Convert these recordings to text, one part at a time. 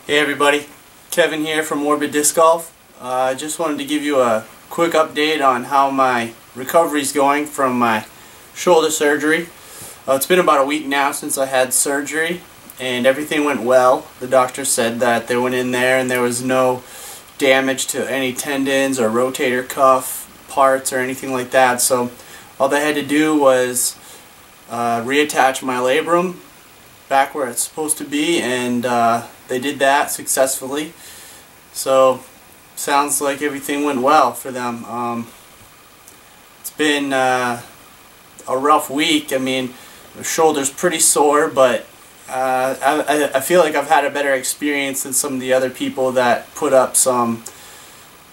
Hey everybody, Kevin here from Morbid Disc Golf. I just wanted to give you a quick update on how my recovery is going from my shoulder surgery. It's been about a week now since I had surgery and everything went well. The doctor said that they went in there and there was no damage to any tendons or rotator cuff parts or anything like that. So all they had to do was reattach my labrum back where it's supposed to be, and they did that successfully. So sounds like everything went well for them. It's been a rough week. I mean, the shoulder's pretty sore, but I feel like I've had a better experience than some of the other people that put up some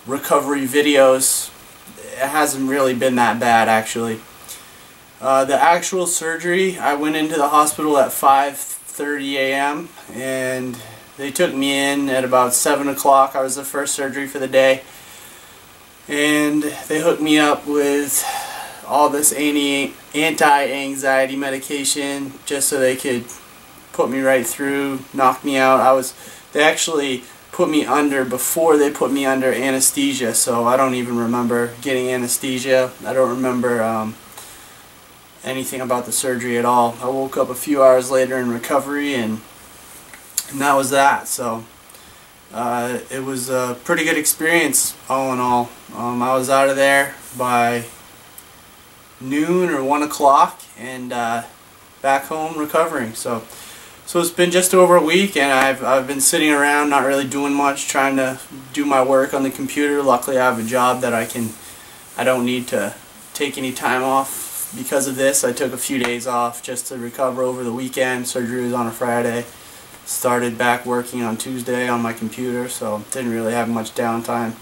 recovery videos. It hasn't really been that bad, actually. The actual surgery, I went into the hospital at 5:30 a.m. and they took me in at about 7 o'clock. I was the first surgery for the day, and they hooked me up with all this anti-anxiety medication just so they could put me right through, knock me out. They actually put me under before they put me under anesthesia, so I don't even remember getting anesthesia. I don't remember anything about the surgery at all. I woke up a few hours later in recovery, and that was that. So it was a pretty good experience all in all. I was out of there by noon or 1 o'clock and back home recovering. So it's been just over a week, and I've been sitting around not really doing much, trying to do my work on the computer. Luckily I have a job that I don't need to take any time off. Because of this, I took a few days off just to recover over the weekend. Surgery was on a Friday. Started back working on Tuesday on my computer, so didn't really have much downtime.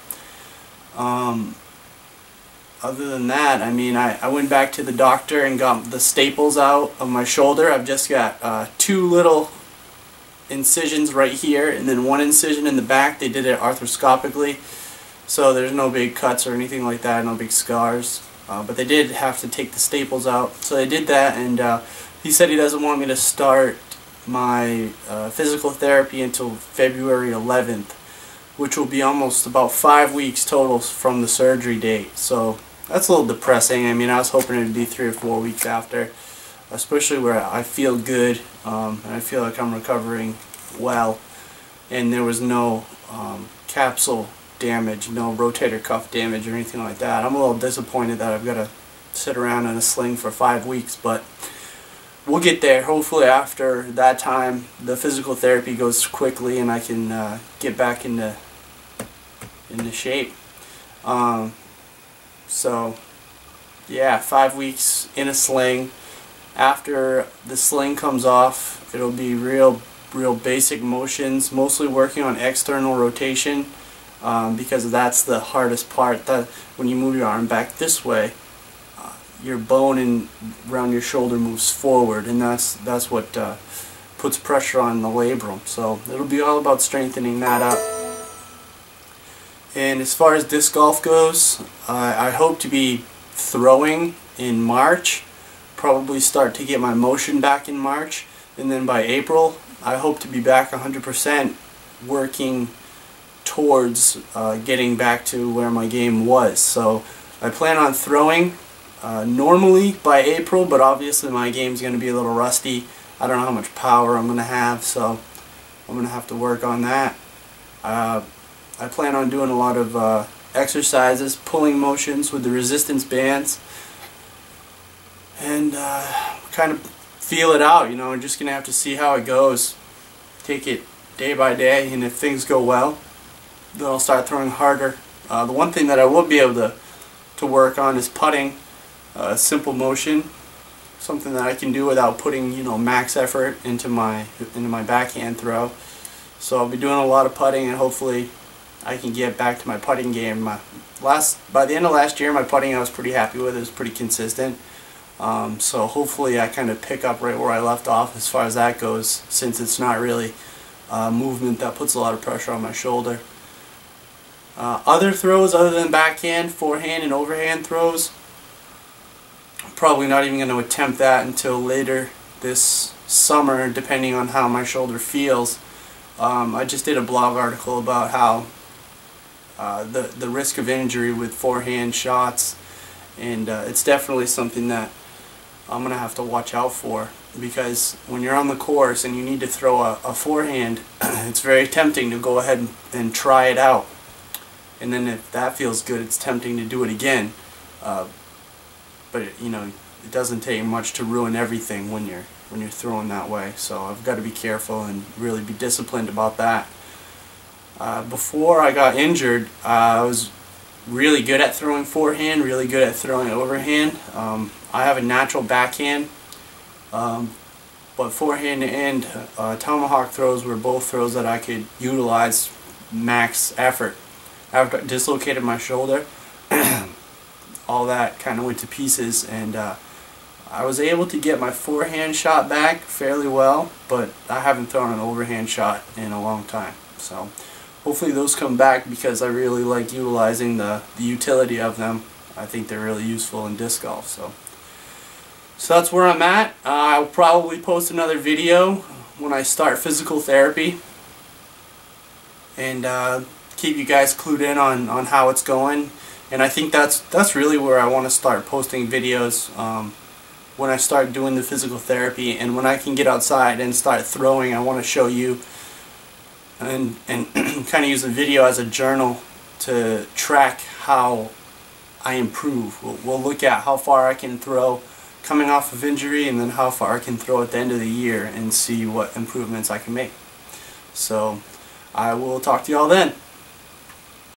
Other than that, I mean, I went back to the doctor and got the staples out of my shoulder. I've just got 2 little incisions right here and then 1 incision in the back. They did it arthroscopically, so there's no big cuts or anything like that, no big scars. But they did have to take the staples out, so they did that, and he said he doesn't want me to start my physical therapy until February 11th, which will be almost about 5 weeks total from the surgery date. So that's a little depressing. I mean, I was hoping it would be 3 or 4 weeks after, especially where I feel good and I feel like I'm recovering well, and there was no capsule damage, no rotator cuff damage or anything like that. I'm a little disappointed that I've got to sit around in a sling for 5 weeks, but we'll get there. Hopefully after that time the physical therapy goes quickly and I can get back into shape. So yeah, 5 weeks in a sling. After the sling comes off, it'll be real basic motions, mostly working on external rotation. Because that's the hardest part. That when you move your arm back this way, your bone around your shoulder moves forward, and that's what puts pressure on the labrum. So it'll be all about strengthening that up. And as far as disc golf goes, I hope to be throwing in March. Probably start to get my motion back in March, and then by April I hope to be back 100% working towards getting back to where my game was. So I plan on throwing normally by April, but obviously my game's going to be a little rusty. I don't know how much power I'm going to have, so I'm going to have to work on that. I plan on doing a lot of exercises, pulling motions with the resistance bands, and kind of feel it out. You know, I'm just going to have to see how it goes. Take it day by day, and if things go well, then I'll start throwing harder. The one thing that I will be able to work on is putting, simple motion, something that I can do without putting, you know, max effort into my backhand throw. So I'll be doing a lot of putting, and hopefully I can get back to my putting game. By the end of last year, my putting I was pretty happy with. It was pretty consistent. So hopefully I kind of pick up right where I left off as far as that goes, since it's not really movement that puts a lot of pressure on my shoulder. Other throws other than backhand, forehand, and overhand throws, I'm probably not even going to attempt that until later this summer, depending on how my shoulder feels. I just did a blog article about how the risk of injury with forehand shots, and it's definitely something that I'm going to have to watch out for, because when you're on the course and you need to throw a forehand, it's very tempting to go ahead and try it out, and then if that feels good, it's tempting to do it again. But it doesn't take much to ruin everything when you're throwing that way. So I've got to be careful and really be disciplined about that. Before I got injured, I was really good at throwing forehand, really good at throwing overhand. I have a natural backhand, but forehand and tomahawk throws were both throws that I could utilize max effort. After I dislocated my shoulder, all that kind of went to pieces, and I was able to get my forehand shot back fairly well, but I haven't thrown an overhand shot in a long time. So hopefully those come back, because I really like utilizing the utility of them. I think they're really useful in disc golf. So that's where I'm at. I'll probably post another video when I start physical therapy, and keep you guys clued in on how it's going. And I think that's really where I want to start posting videos, when I start doing the physical therapy, and when I can get outside and start throwing. I want to show you and kind of use the video as a journal to track how I improve. We'll look at how far I can throw coming off of injury, and then how far I can throw at the end of the year, and see what improvements I can make. So I will talk to you all then.